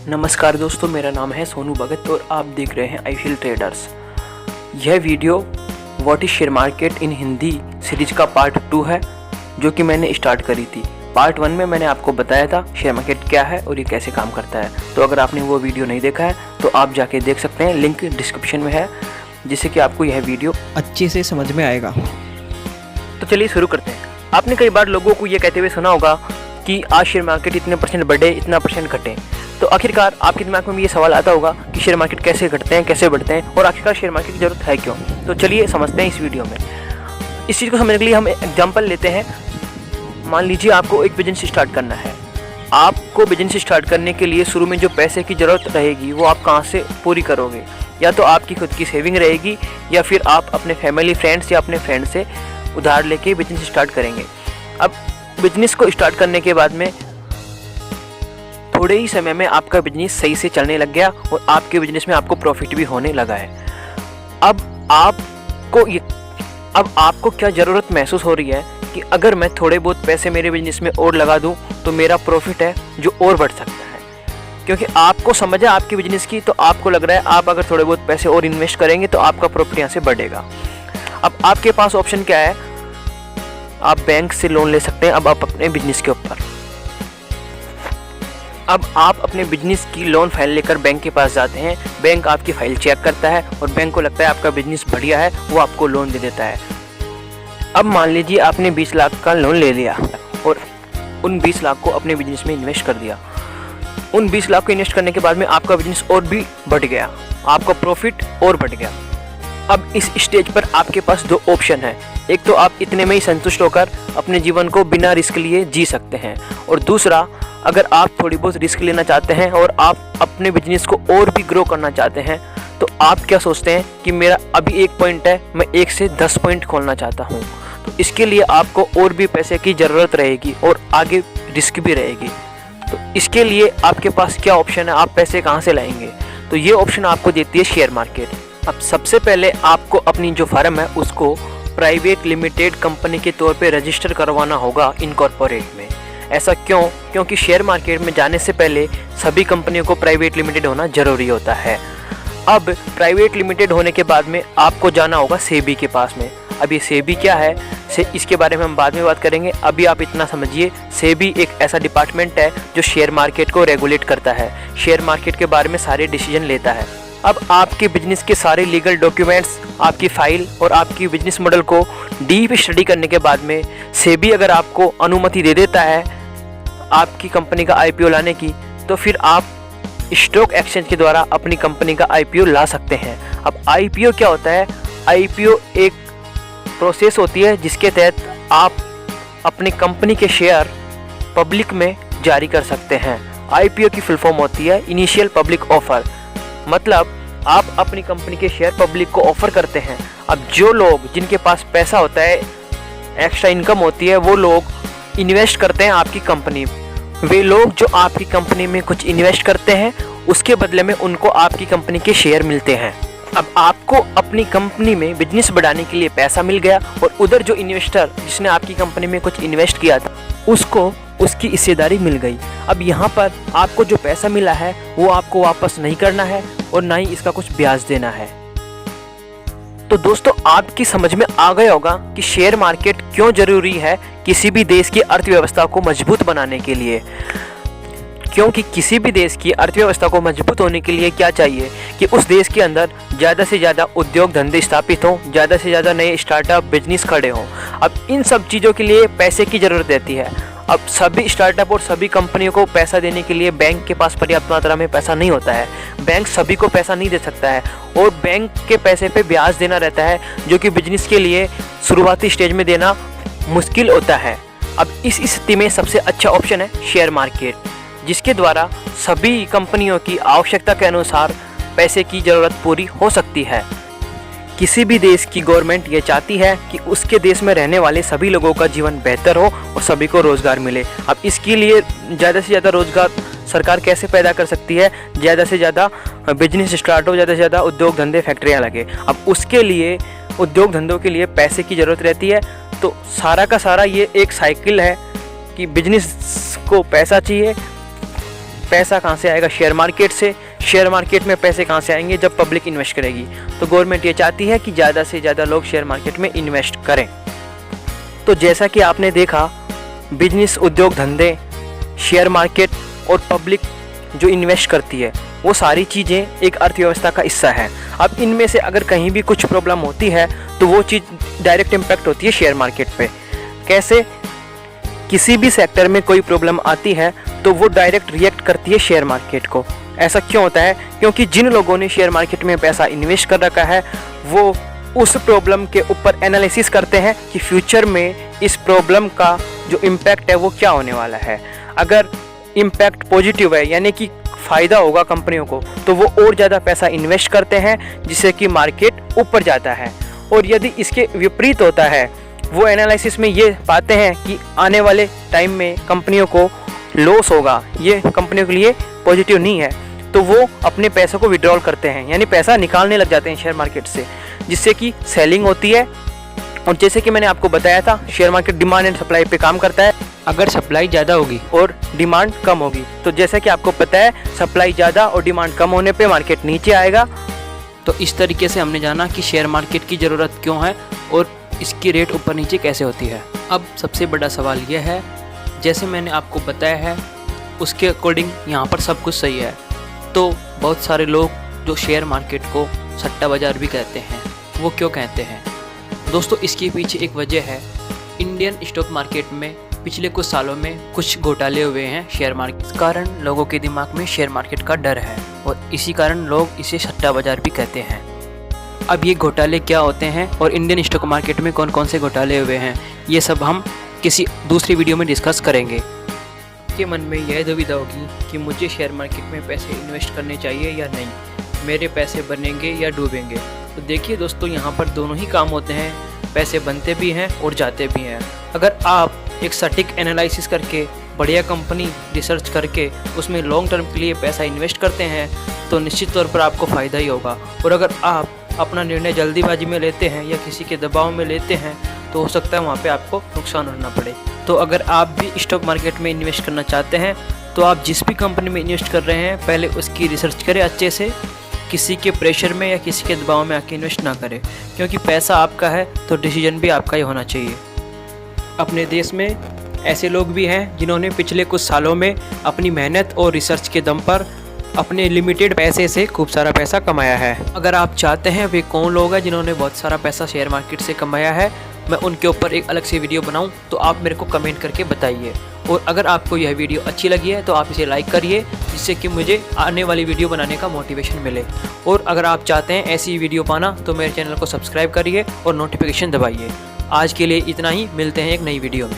नमस्कार दोस्तों, मेरा नाम है सोनू भगत और आप देख रहे हैं आई फील ट्रेडर्स। यह video what is share market in Hindi series का पार्ट 2 है, जो कि मैंने स्टार्ट करी थी। पार्ट 1 में मैंने आपको बताया था शेयर मार्केट क्या है और ये कैसे काम करता है। तो अगर आपने वो वीडियो नहीं देखा है तो आप जाके देख सकते हैं, लिंक डिस्क्रिप्शन में है, जिससे कि आपको यह वीडियो अच्छे से समझ में आएगा। तो चलिए शुरू करते हैं। आपने कई बार लोगों को ये कहते हुए सुना होगा कि आज शेयर मार्केट इतने परसेंट बढ़े, इतना परसेंट घटे। तो आखिरकार आपके दिमाग में भी ये सवाल आता होगा कि शेयर मार्केट कैसे घटते हैं, कैसे बढ़ते हैं और आखिरकार शेयर मार्केट की ज़रूरत है क्यों। तो चलिए समझते हैं इस वीडियो में। इस चीज़ को समझने के लिए हम एग्जांपल लेते हैं। मान लीजिए आपको एक बिजनेस स्टार्ट करना है। आपको बिजनेस स्टार्ट करने के लिए शुरू में जो पैसे की ज़रूरत रहेगी वो आप कहाँ से पूरी करोगे? या तो आपकी खुद की सेविंग रहेगी या फिर आप अपने फैमिली फ्रेंड्स या अपने फ्रेंड से उधार लेके बिजनेस स्टार्ट करेंगे। अब बिजनेस को स्टार्ट करने के बाद में थोड़े ही समय में आपका बिजनेस सही से चलने लग गया और आपके बिजनेस में आपको प्रॉफिट भी होने लगा है। अब आपको क्या ज़रूरत महसूस हो रही है कि अगर मैं थोड़े बहुत पैसे मेरे बिजनेस में और लगा दूं तो मेरा प्रॉफिट है जो और बढ़ सकता है। क्योंकि आपको समझ है आपके बिजनेस की, तो आपको लग रहा है आप अगर थोड़े बहुत पैसे और इन्वेस्ट करेंगे तो आपका प्रॉफिट यहाँ से बढ़ेगा। अब आपके पास ऑप्शन क्या है? आप बैंक से लोन ले सकते हैं अब आप अपने बिजनेस के ऊपर। अब आप अपने बिजनेस की लोन फाइल लेकर बैंक के पास जाते हैं। बैंक आपकी फाइल चेक करता है और बैंक को लगता है आपका बिजनेस बढ़िया है, वो आपको लोन दे देता है। अब मान लीजिए आपने 20 लाख का लोन ले लिया और उन 20 लाख को अपने बिजनेस में इन्वेस्ट कर दिया। उन 20 लाख को इन्वेस्ट करने के बाद में आपका बिजनेस और भी बढ़ गया, आपका प्रॉफिट और बढ़ गया। अब इस स्टेज पर आपके पास 2 ऑप्शन है। एक तो आप इतने में ही संतुष्ट होकर अपने जीवन को बिना रिस्क लिए जी सकते हैं, और दूसरा, अगर आप थोड़ी बहुत रिस्क लेना चाहते हैं और आप अपने बिजनेस को और भी ग्रो करना चाहते हैं, तो आप क्या सोचते हैं कि मेरा अभी 1 पॉइंट है, मैं 1 से 10 पॉइंट खोलना चाहता हूँ। तो इसके लिए आपको और भी पैसे की ज़रूरत रहेगी और आगे रिस्क भी रहेगी। तो इसके लिए आपके पास क्या ऑप्शन है? आप पैसे कहाँ से लाएंगे? तो ये ऑप्शन आपको देती है शेयर मार्केट। अब सबसे पहले आपको अपनी जो फर्म है उसको प्राइवेट लिमिटेड कंपनी के तौर पे रजिस्टर करवाना होगा इनकॉर्पोरेट में। ऐसा क्यों? क्योंकि शेयर मार्केट में जाने से पहले सभी कंपनियों को प्राइवेट लिमिटेड होना ज़रूरी होता है। अब प्राइवेट लिमिटेड होने के बाद में आपको जाना होगा सेबी के पास में। अब ये सेबी क्या है इसके बारे में हम बाद में बात करेंगे। अभी आप इतना समझिए, सेबी एक ऐसा डिपार्टमेंट है जो शेयर मार्केट को रेगुलेट करता है, शेयर मार्केट के बारे में सारे डिसीजन लेता है। अब आपके बिजनेस के सारे लीगल डॉक्यूमेंट्स, आपकी फाइल और आपकी बिजनेस मॉडल को डीप स्टडी करने के बाद में सेबी अगर आपको अनुमति दे देता है आपकी कंपनी का आईपीओ लाने की, तो फिर आप स्टॉक एक्सचेंज के द्वारा अपनी कंपनी का आईपीओ ला सकते हैं। अब आईपीओ क्या होता है? आईपीओ एक प्रोसेस होती है जिसके तहत आप अपनी कंपनी के शेयर पब्लिक में जारी कर सकते हैं। आईपीओ की फुल फॉर्म होती है इनिशियल पब्लिक ऑफर, मतलब आप अपनी कंपनी के शेयर पब्लिक को ऑफर करते हैं। अब जो लोग जिनके पास पैसा होता है, एक्स्ट्रा इनकम होती है, वो लोग इन्वेस्ट करते हैं आपकी कंपनी। वे लोग जो आपकी कंपनी में कुछ इन्वेस्ट करते हैं उसके बदले में उनको आपकी कंपनी के शेयर मिलते हैं। अब आपको अपनी कंपनी में बिजनेस बढ़ाने के लिए पैसा मिल गया और उधर जो इन्वेस्टर जिसने आपकी कंपनी में कुछ इन्वेस्ट किया था उसको उसकी हिस्सेदारी मिल गई। अब यहाँ पर आपको जो पैसा मिला है वो आपको वापस नहीं करना है और ना ही इसका कुछ ब्याज देना है। तो दोस्तों, आपकी समझ में आ गया होगा कि शेयर मार्केट क्यों जरूरी है किसी भी देश की अर्थव्यवस्था को मजबूत बनाने के लिए। क्योंकि किसी भी देश की अर्थव्यवस्था को मजबूत होने के लिए क्या चाहिए कि उस देश के अंदर ज़्यादा से ज़्यादा उद्योग धंधे स्थापित हों, ज़्यादा से ज़्यादा नए स्टार्टअप बिजनेस खड़े हों। अब इन सब चीज़ों के लिए पैसे की ज़रूरत रहती है। अब सभी स्टार्टअप और सभी कंपनियों को पैसा देने के लिए बैंक के पास पर्याप्त मात्रा में पैसा नहीं होता है। बैंक सभी को पैसा नहीं दे सकता है और बैंक के पैसे पे ब्याज देना रहता है, जो कि बिजनेस के लिए शुरुआती स्टेज में देना मुश्किल होता है। अब इस स्थिति में सबसे अच्छा ऑप्शन है शेयर मार्केट, जिसके द्वारा सभी कंपनियों की आवश्यकता के अनुसार पैसे की ज़रूरत पूरी हो सकती है। किसी भी देश की गवर्नमेंट ये चाहती है कि उसके देश में रहने वाले सभी लोगों का जीवन बेहतर हो और सभी को रोज़गार मिले। अब इसके लिए ज़्यादा से ज़्यादा रोज़गार सरकार कैसे पैदा कर सकती है? ज़्यादा से ज़्यादा बिजनेस स्टार्ट हो, ज़्यादा से ज़्यादा उद्योग धंधे फैक्ट्रियाँ लगे। अब उसके लिए उद्योग धंधों के लिए पैसे की ज़रूरत रहती है। तो सारा का सारा ये एक साइकिल है कि बिजनेस को पैसा चाहिए, पैसा कहाँ से आएगा? शेयर मार्केट से। शेयर मार्केट में पैसे कहाँ से आएंगे? जब पब्लिक इन्वेस्ट करेगी। तो गवर्नमेंट ये चाहती है कि ज़्यादा से ज़्यादा लोग शेयर मार्केट में इन्वेस्ट करें। तो जैसा कि आपने देखा, बिजनेस, उद्योग धंधे, शेयर मार्केट और पब्लिक जो इन्वेस्ट करती है, वो सारी चीज़ें एक अर्थव्यवस्था का हिस्सा है। अब इनमें से अगर कहीं भी कुछ प्रॉब्लम होती है तो वो चीज़ डायरेक्ट इम्पैक्ट होती है शेयर मार्केट पे। कैसे? किसी भी सेक्टर में कोई प्रॉब्लम आती है तो वो डायरेक्ट रिएक्ट करती है शेयर मार्केट को। ऐसा क्यों होता है? क्योंकि जिन लोगों ने शेयर मार्केट में पैसा इन्वेस्ट कर रखा है वो उस प्रॉब्लम के ऊपर एनालिसिस करते हैं कि फ्यूचर में इस प्रॉब्लम का जो इम्पैक्ट है वो क्या होने वाला है। अगर इम्पैक्ट पॉजिटिव है, यानी कि फ़ायदा होगा कंपनियों को, तो वो और ज़्यादा पैसा इन्वेस्ट करते हैं, जिससे कि मार्केट ऊपर जाता है। और यदि इसके विपरीत होता है, वो एनालिसिस में ये पाते हैं कि आने वाले टाइम में कंपनियों को लॉस होगा, ये कंपनियों के लिए पॉजिटिव नहीं है, तो वो अपने पैसों को विड्रॉल करते हैं, यानी पैसा निकालने लग जाते हैं शेयर मार्केट से, जिससे कि सेलिंग होती है। और जैसे कि मैंने आपको बताया था, share market demand and supply पे काम करता है। अगर सप्लाई ज़्यादा होगी और डिमांड कम होगी, तो जैसा कि आपको पता है, सप्लाई ज़्यादा और डिमांड कम होने पे मार्केट नीचे आएगा। तो इस तरीके से हमने जाना कि शेयर मार्केट की ज़रूरत क्यों है और इसकी रेट ऊपर नीचे कैसे होती है। अब सबसे बड़ा सवाल यह है, जैसे मैंने आपको बताया है उसके अकॉर्डिंग यहाँ पर सब कुछ सही है। तो बहुत सारे लोग जो शेयर मार्केट को सट्टा बाज़ार भी कहते हैं, वो क्यों कहते हैं? दोस्तों, इसके पीछे एक वजह है। इंडियन स्टॉक मार्केट में पिछले कुछ सालों में कुछ घोटाले हुए हैं शेयर मार्केट। इस कारण लोगों के दिमाग में शेयर मार्केट का डर है और इसी कारण लोग इसे सट्टा बाज़ार भी कहते हैं। अब ये घोटाले क्या होते हैं और इंडियन स्टॉक मार्केट में कौन कौन से घोटाले हुए हैं, ये सब हम किसी दूसरी वीडियो में डिस्कस करेंगे। के मन में यह दुविधा होगी कि मुझे शेयर मार्केट में पैसे इन्वेस्ट करने चाहिए या नहीं, मेरे पैसे बनेंगे या डूबेंगे। तो देखिए दोस्तों, यहाँ पर दोनों ही काम होते हैं, पैसे बनते भी हैं और जाते भी हैं। अगर आप एक सटीक एनालिसिस करके, बढ़िया कंपनी रिसर्च करके उसमें लॉन्ग टर्म के लिए पैसा इन्वेस्ट करते हैं तो निश्चित तौर पर आपको फ़ायदा ही होगा। और अगर आप अपना निर्णय जल्दीबाजी में लेते हैं या किसी के दबाव में लेते हैं तो हो सकता है वहाँ पे आपको नुकसान होना पड़े। तो अगर आप भी स्टॉक मार्केट में इन्वेस्ट करना चाहते हैं तो आप जिस भी कंपनी में इन्वेस्ट कर रहे हैं पहले उसकी रिसर्च करें अच्छे से, किसी के प्रेशर में या किसी के दबाव में आके इन्वेस्ट ना करें, क्योंकि पैसा आपका है तो डिसीजन भी आपका ही होना चाहिए। अपने देश में ऐसे लोग भी हैं जिन्होंने पिछले कुछ सालों में अपनी मेहनत और रिसर्च के दम पर अपने लिमिटेड पैसे से खूब सारा पैसा कमाया है। अगर आप चाहते हैं वे कौन लोग हैं जिन्होंने बहुत सारा पैसा शेयर मार्केट से कमाया है, मैं उनके ऊपर एक अलग से वीडियो बनाऊं, तो आप मेरे को कमेंट करके बताइए। और अगर आपको यह वीडियो अच्छी लगी है तो आप इसे लाइक करिए, जिससे कि मुझे आने वाली वीडियो बनाने का मोटिवेशन मिले। और अगर आप चाहते हैं ऐसी वीडियो पाना तो मेरे चैनल को सब्सक्राइब करिए और नोटिफिकेशन दबाइए। आज के लिए इतना ही, मिलते हैं एक नई वीडियो में।